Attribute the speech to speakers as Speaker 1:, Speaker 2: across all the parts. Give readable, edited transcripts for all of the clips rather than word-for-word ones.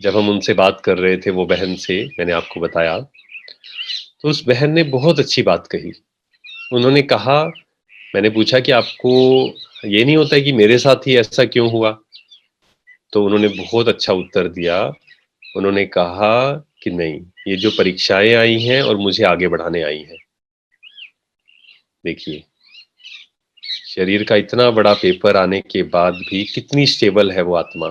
Speaker 1: जब हम उनसे बात कर रहे थे वो बहन से, मैंने आपको बताया, तो उस बहन ने बहुत अच्छी बात कही। उन्होंने कहा, मैंने पूछा कि आपको ये नहीं होता है कि मेरे साथ ही ऐसा क्यों हुआ? तो उन्होंने बहुत अच्छा उत्तर दिया। उन्होंने कहा कि नहीं, ये जो परीक्षाएँ आई हैं और मुझे आगे बढ़ाने आई हैं। देखिए, शरीर का इतना बड़ा पेपर आने के बाद भी कितनी स्टेबल है वो आत्मा।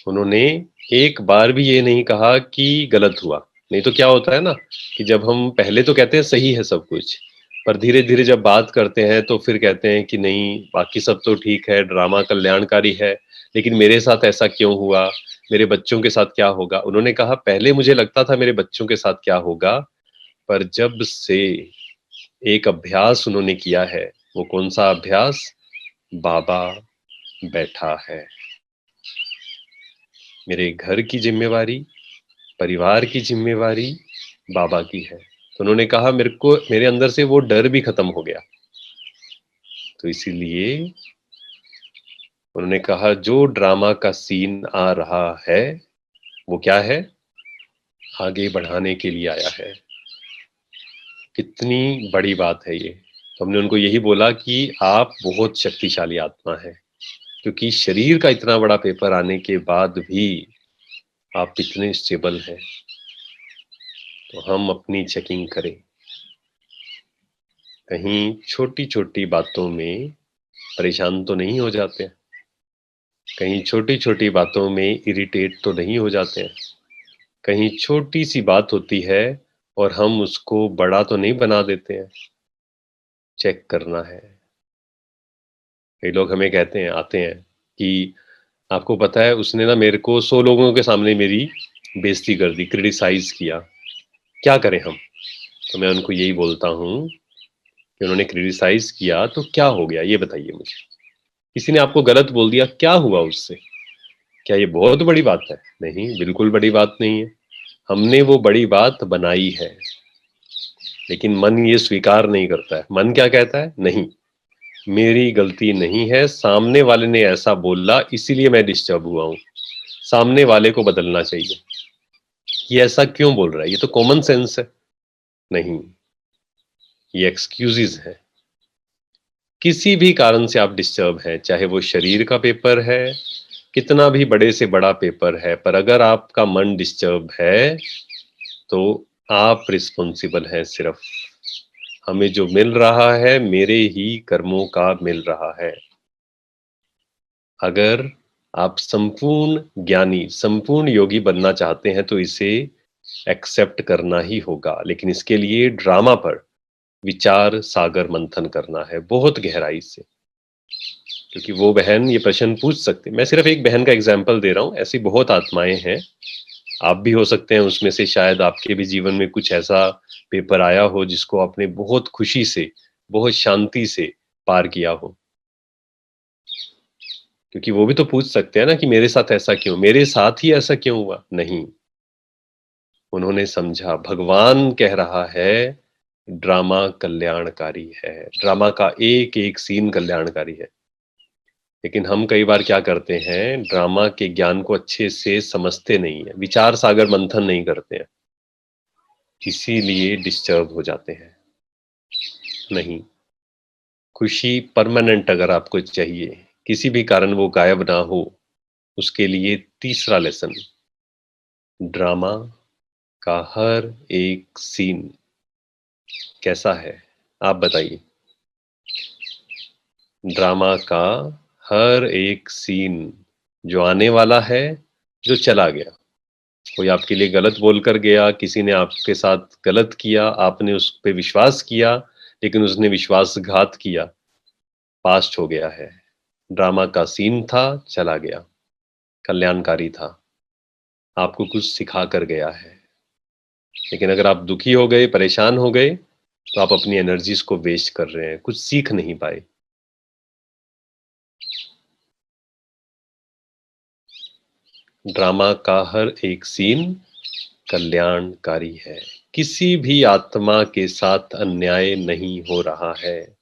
Speaker 1: उन्होंने एक बार भी ये नहीं कहा कि गलत हुआ। नहीं तो क्या होता है ना कि जब हम पहले तो कहते हैं सही है सब कुछ, पर धीरे-धीरे जब बात करते हैं तो फिर कहते हैं कि नहीं, बाकी सब तो ठीक है, ड्रामा कल्याणकारी है, लेकिन मेरे साथ ऐसा क्यों हुआ? मेरे बच्चों के साथ क्या होगा? उन्होंने कहा पहले मुझे लगता था मेरे बच्चों के साथ क्या होगा, पर जब से एक अभ्यास उन्होंने किया है, वो कौन-सा अभ्यास? बाबा बैठा है। मेरे घर की ज़िम्मेवारी, परिवार की ज़िम्मेवारी बाबा की है। तो उन्होंने कहा मेरे को, मेरे अंदर से वो डर भी खत्म हो गया। तो इसीलिए उन्होंने कहा जो ड्रामा का सीन आ रहा है, वो क्या है? आगे बढ़ाने के लिए आया है। कितनी बड़ी बात है ये। तो हमने उनको यही बोला कि आप बहुत शक्तिशाली आत्मा हैं, क्योंकि शरीर का इतना बड़ा पेपर आने के बाद भी आप इतने स्टेबल हैं। तो हम अपनी चेकिंग करें। कहीं छोटी-छोटी बातों में परेशान तो नहीं हो जाते हैं? कहीं छोटी-छोटी बातों में इरिटेट तो नहीं हो जाते हैं? कहीं छोटी-सी बात होती है और हम उसको बड़ा तो नहीं बना देते हैं? चेक करना है। कई लोग हमें कहते हैं, आते हैं कि आपको पता है उसने ना मेरे को 100 लोगों के सामने मेरी बेइज़्ती कर दी, क्रिटिसाइज़ किया। क्या करें हम? तो मैं उनको यही बोलता हूँ कि उन्होंने क्रिटिसाइज़ किया तो क्या हो गया ये बताइए मुझे? किसी ने आपको गलत बोल दिया, क्या हुआ उससे? क्या ये बहुत बड़ी बात है? नहीं, बिल्कुल बड़ी बात नहीं है। हमने वो बड़ी बात बनाई है, लेकिन मन ये स्वीकार नहीं करता है। मन क्या कहता है? नहीं, मेरी गलती नहीं है, सामने वाले ने ऐसा बोला इसीलिए मैं डिस्टर्ब हुआ हूँ। सामने वाले को बदलना चाहिए। ये ऐसा क्यों बोल रहा है? ये तो कॉमन सेंस है। नहीं, ये एक्सक्यूज़ेज़ हैं। किसी भी कारण से आप डिस्टर्ब हैं, चाहे वो शरीर का पेपर है, कितना भी बड़े से बड़ा पेपर है, पर अगर आपका मन डिस्टर्ब है, तो आप रिस्पॉन्सिबल हैं सिर्फ़। हमें जो मिल रहा है, मेरे ही कर्मों का मिल रहा है। अगर आप संपूर्ण ज्ञानी, संपूर्ण योगी बनना चाहते हैं, तो इसे एक्सेप्ट करना ही होगा। लेकिन इसके लिए ड्रामा पर विचार सागर मंथन करना है, बहुत गहराई से। क्योंकि वो बहन ये प्रश्न पूछ सकती है। मैं सिर्फ़ एक बहन का एग्ज़ाम्पल दे रहा हूँ, ऐसी बहुत आत्माएँ हैं। आप भी हो सकते हैं उसमें से, शायद आपके भी जीवन में कुछ ऐसा पेपर आया हो जिसको आपने बहुत खुशी से, बहुत शांति से पार किया हो। क्योंकि वो भी तो पूछ सकते हैं ना कि मेरे साथ ऐसा क्यों? मेरे साथ ही ऐसा क्यों हुआ? नहीं, उन्होंने समझा भगवान कह रहा है ड्रामा कल्याणकारी है। ड्रामा का एक-एक सीन कल्याणकारी है। लेकिन हम कई बार क्या करते हैं, ड्रामा के ज्ञान को अच्छे से समझते नहीं हैं, विचार सागर मंथन नहीं करते हैं, इसीलिए डिस्टर्ब हो जाते हैं। नहीं, खुशी परमानेंट अगर आपको चाहिए, किसी भी कारण वो गायब ना हो, उसके लिए तीसरा लेसन, ड्रामा का हर एक सीन कैसा है? आप बताइए। ड्रामा का हर एक सीन जो आने वाला है, जो चला गया। कोई आपके लिए गलत बोलकर गया, किसी ने आपके साथ गलत किया, आपने उस पे विश्वास किया, लेकिन उसने विश्वासघात किया, पास्ट हो गया है। ड्रामा का सीन था, चला गया, कल्याणकारी था, आपको कुछ सिखा कर गया है। लेकिन अगर आप दुखी हो गए, परेशान हो गए, तो आप अपनी एनर्जीज़ को वेस्ट कर रहे हैं, कुछ सीख नहीं पाए। ड्रामा का हर एक सीन कल्याणकारी है। किसी भी आत्मा के साथ अन्याय नहीं हो रहा है।